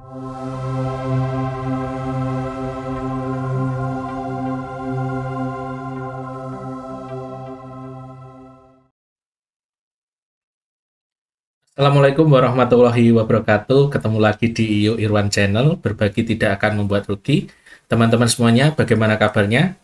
Assalamualaikum warahmatullahi wabarakatuh. Ketemu lagi di Iyo Irwan Channel. Berbagi tidak akan membuat rugi. Teman-teman semuanya, bagaimana kabarnya?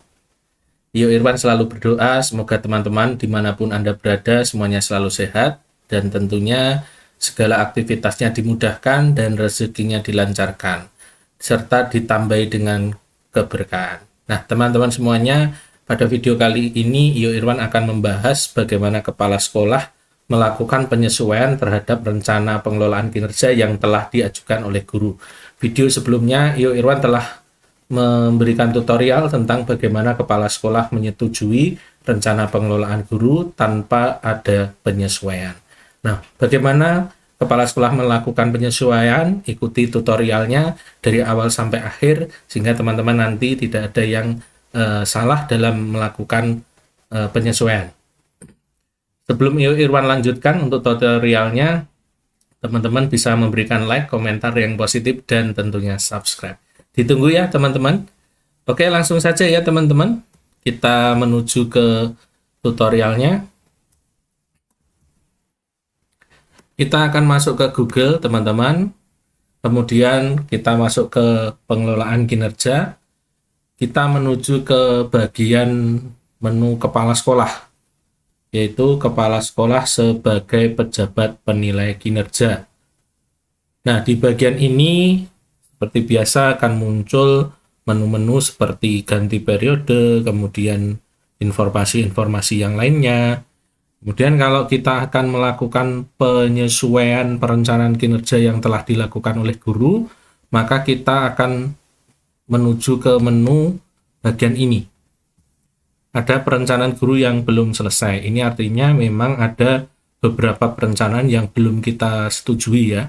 Iyo Irwan selalu berdoa semoga teman-teman dimanapun Anda berada semuanya selalu sehat dan tentunya segala aktivitasnya dimudahkan dan rezekinya dilancarkan serta ditambahi dengan keberkahan. Nah, teman-teman semuanya, pada video kali ini Iyo Irwan akan membahas bagaimana kepala sekolah melakukan penyesuaian terhadap rencana pengelolaan kinerja yang telah diajukan oleh guru. Video sebelumnya, Iyo Irwan telah memberikan tutorial tentang bagaimana kepala sekolah menyetujui rencana pengelolaan guru tanpa ada penyesuaian. Nah, bagaimana kepala sekolah melakukan penyesuaian? Ikuti tutorialnya dari awal sampai akhir, sehingga teman-teman nanti tidak ada yang salah dalam melakukan penyesuaian. Sebelum Irwan lanjutkan untuk tutorialnya, teman-teman bisa memberikan like, komentar yang positif, dan tentunya subscribe. Ditunggu ya teman-teman. Oke, langsung saja ya teman-teman. Kita menuju ke tutorialnya. Kita akan masuk ke Google teman-teman. Kemudian kita masuk ke pengelolaan kinerja. Kita menuju ke bagian menu kepala sekolah, yaitu kepala sekolah sebagai pejabat penilai kinerja. Nah, di bagian ini seperti biasa akan muncul menu-menu seperti ganti periode, kemudian informasi-informasi yang lainnya. Kemudian kalau kita akan melakukan penyesuaian perencanaan kinerja yang telah dilakukan oleh guru, maka kita akan menuju ke menu bagian ini. Ada perencanaan guru yang belum selesai. Ini artinya memang ada beberapa perencanaan yang belum kita setujui ya.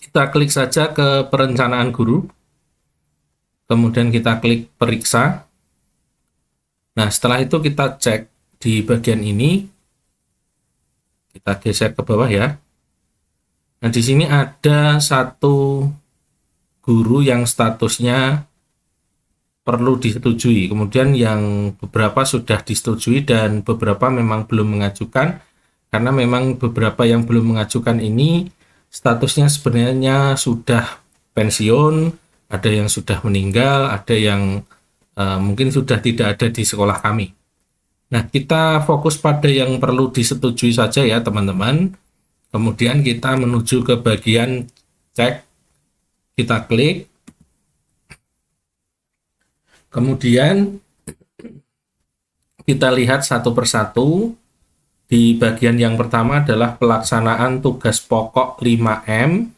Kita klik saja ke perencanaan guru. Kemudian kita klik periksa. Nah, setelah itu kita cek di bagian ini. Kita geser ke bawah ya. Nah, di sini ada satu guru yang statusnya perlu disetujui, kemudian yang beberapa sudah disetujui dan beberapa memang belum mengajukan, karena memang beberapa yang belum mengajukan ini statusnya sebenarnya sudah pensiun, ada yang sudah meninggal, ada yang mungkin sudah tidak ada di sekolah kami. Nah, kita fokus pada yang perlu disetujui saja ya teman-teman. Kemudian kita menuju ke bagian cek, kita klik. Kemudian kita lihat satu persatu. Di bagian yang pertama adalah pelaksanaan tugas pokok 5M.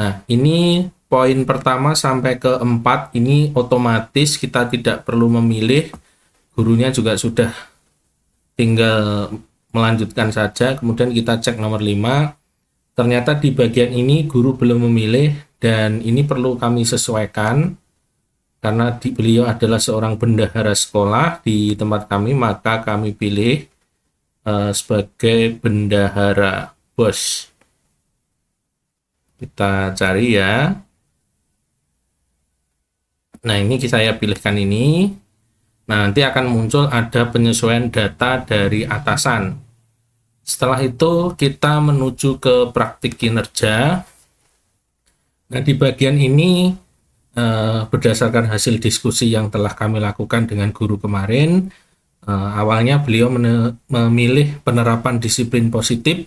Nah, ini poin pertama sampai ke 4 ini otomatis kita tidak perlu memilih. Gurunya juga sudah tinggal melanjutkan saja. Kemudian kita cek nomor 5. Ternyata di bagian ini guru belum memilih dan ini perlu kami sesuaikan. Karena beliau adalah seorang bendahara sekolah di tempat kami, maka kami pilih sebagai bendahara bos. Kita cari ya. Nah, ini saya pilihkan ini. Nah, nanti akan muncul ada penyesuaian data dari atasan. Setelah itu kita menuju ke praktik kinerja. Nah, di bagian ini berdasarkan hasil diskusi yang telah kami lakukan dengan guru kemarin, awalnya beliau memilih penerapan disiplin positif.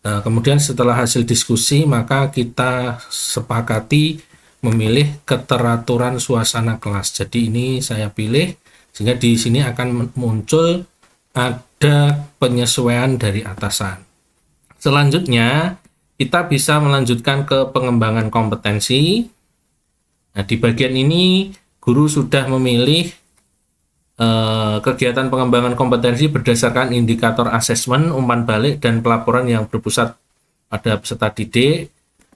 Kemudian setelah hasil diskusi, maka kita sepakati memilih keteraturan suasana kelas. Jadi ini saya pilih, sehingga di sini akan muncul ada penyesuaian dari atasan. Selanjutnya, kita bisa melanjutkan ke pengembangan kompetensi. Nah, di bagian ini guru sudah memilih kegiatan pengembangan kompetensi berdasarkan indikator asesmen, umpan balik, dan pelaporan yang berpusat pada peserta didik.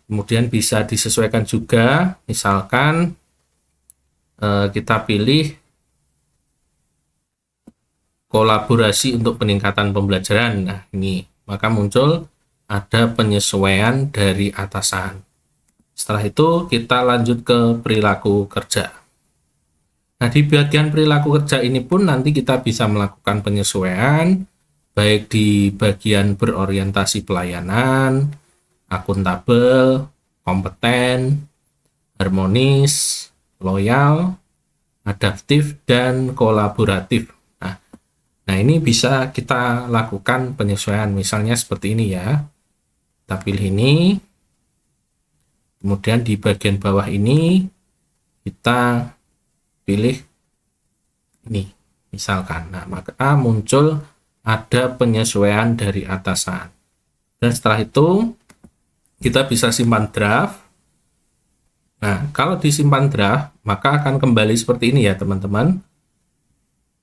Kemudian bisa disesuaikan juga, misalkan kita pilih kolaborasi untuk peningkatan pembelajaran. Nah, ini maka muncul ada penyesuaian dari atasan. Setelah itu kita lanjut ke perilaku kerja. Nah, di bagian perilaku kerja ini pun nanti kita bisa melakukan penyesuaian, baik di bagian berorientasi pelayanan, akuntabel, kompeten, harmonis, loyal, adaptif, dan kolaboratif. Nah, ini bisa kita lakukan penyesuaian, misalnya seperti ini ya. Kita pilih ini, kemudian di bagian bawah ini kita pilih ini misalkan. Nah, maka muncul ada penyesuaian dari atasan, dan setelah itu kita bisa simpan draft. Nah, kalau disimpan draft maka akan kembali seperti ini ya teman-teman.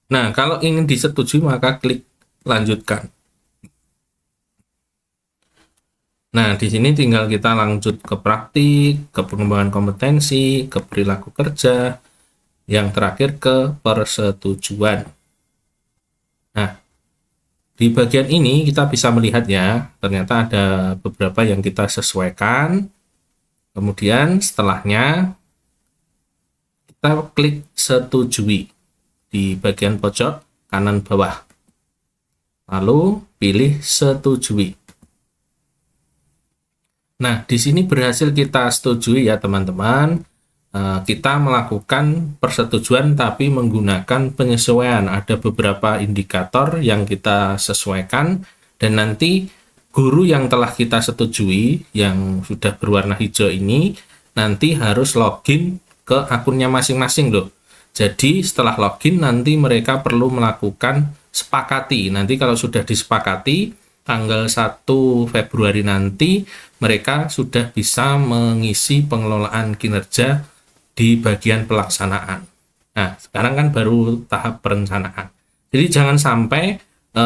Nah, kalau ingin disetujui maka klik lanjutkan. Nah, di sini tinggal kita lanjut ke praktik, ke pengembangan kompetensi, ke perilaku kerja, yang terakhir ke persetujuan. Nah, di bagian ini kita bisa melihat ya, ternyata ada beberapa yang kita sesuaikan. Kemudian setelahnya kita klik setujui di bagian pojok kanan bawah. Lalu pilih setujui. Nah, di sini berhasil kita setujui ya teman-teman. Kita melakukan persetujuan tapi menggunakan penyesuaian. Ada beberapa indikator yang kita sesuaikan, dan nanti guru yang telah kita setujui yang sudah berwarna hijau ini nanti harus login ke akunnya masing-masing loh. Jadi setelah login nanti mereka perlu melakukan sepakati. Nanti kalau sudah disepakati tanggal 1 Februari nanti mereka sudah bisa mengisi pengelolaan kinerja di bagian pelaksanaan. Nah, sekarang kan baru tahap perencanaan. Jadi jangan sampai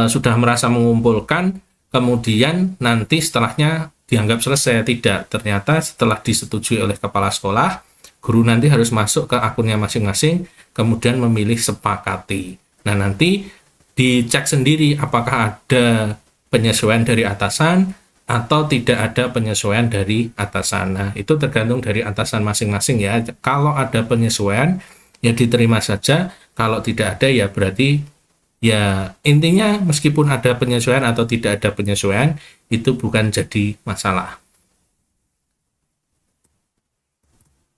sudah merasa mengumpulkan, kemudian nanti setelahnya dianggap selesai. Tidak, ternyata setelah disetujui oleh kepala sekolah, guru nanti harus masuk ke akunnya masing-masing, kemudian memilih sepakati. Nah, nanti dicek sendiri apakah ada penyesuaian dari atasan atau tidak ada penyesuaian dari atasan. Nah, itu tergantung dari atasan masing-masing ya. Kalau ada penyesuaian, ya diterima saja. Kalau tidak ada, ya berarti ya intinya meskipun ada penyesuaian atau tidak ada penyesuaian, itu bukan jadi masalah.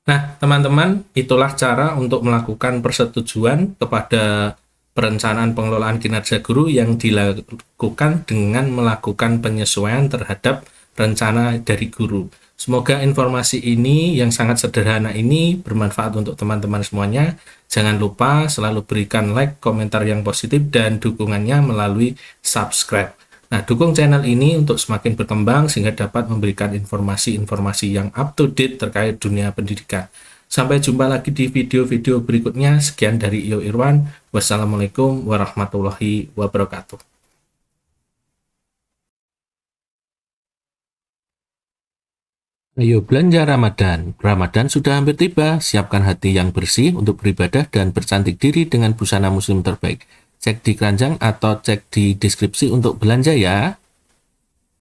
Nah, teman-teman, itulah cara untuk melakukan persetujuan kepada perencanaan pengelolaan kinerja guru yang dilakukan dengan melakukan penyesuaian terhadap rencana dari guru. Semoga informasi ini yang sangat sederhana ini bermanfaat untuk teman-teman semuanya. Jangan lupa selalu berikan like, komentar yang positif, dan dukungannya melalui subscribe. Nah, dukung channel ini untuk semakin berkembang sehingga dapat memberikan informasi-informasi yang up to date terkait dunia pendidikan. Sampai jumpa lagi di video-video berikutnya. Sekian dari Iyo Irwan. Wassalamualaikum warahmatullahi wabarakatuh. Ayo belanja Ramadan. Ramadan sudah hampir tiba. Siapkan hati yang bersih untuk beribadah dan bercantik diri dengan busana muslim terbaik. Cek di keranjang atau cek di deskripsi untuk belanja ya.